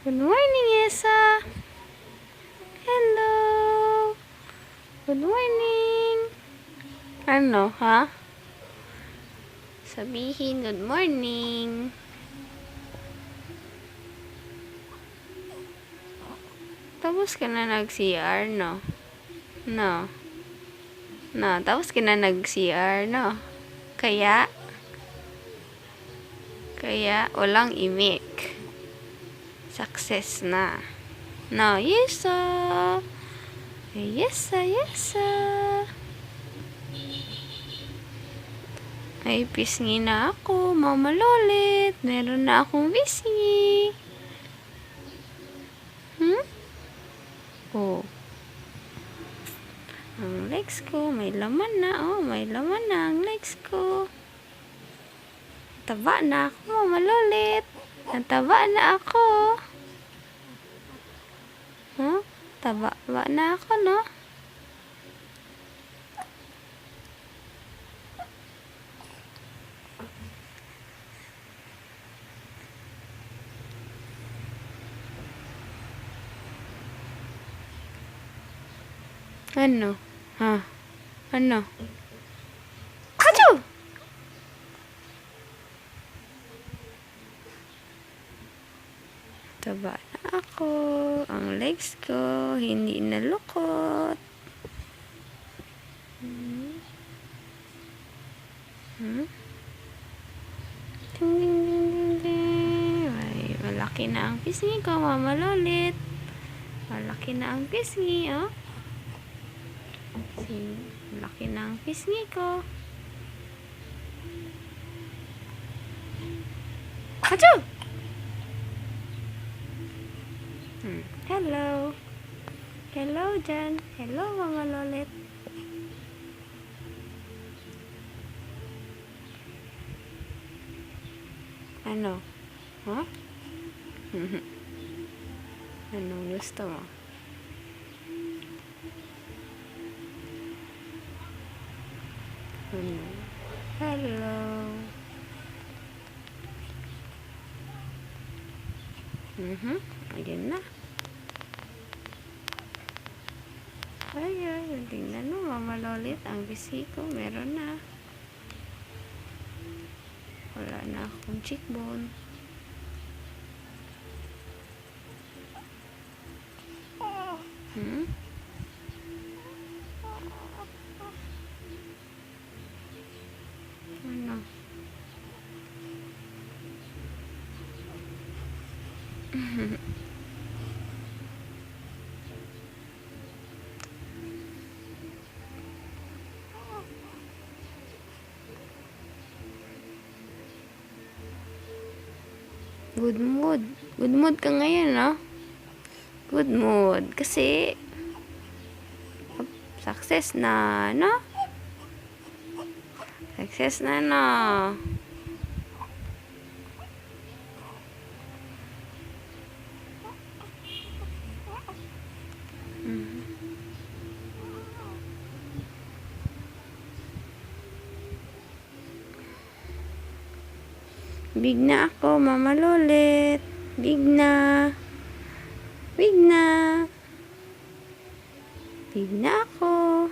Good morning, Esa. Hello. Good morning. Ano, ha? Sabihin, good morning. Tapos ka na nag-CR, no? No. No, tapos ka na nag-CR, no? Kaya walang imik. Success na. No, Yesa. Yesa. Ay, pisngi na ako. Mama Lolit. Meron na akong pisngi. Oh. Ang legs ko, may laman na. Oh, may laman na ang legs ko. Taba na ako, Mama Lolit. Nataba na ako. Huh? Taba na ako, no? Ano? Ha? Ano? Achoo! Taba na ako. Ang legs ko, hindi nalukot. Ding. Ay, malaki na ang pisngi ko, Mama Lolit. Malaki na ang pisngi, oh. Malaki na ang pisngi ko. Achoo! Hello. Hello dyan. Hello, Mama Lolit. Ano? Huh? Anong gusto mo? Hello. Ayun na. Ayun, tingnan mo, Mama Lolit. Ang bisiko, meron na. Wala na akong cheekbone. Ano? Good mood. Good mood ka ngayon, no? Good mood. Kasi, success na, no? Success na, no? Big na ako, Mama Lolit. Big na. Big na. Big na ako.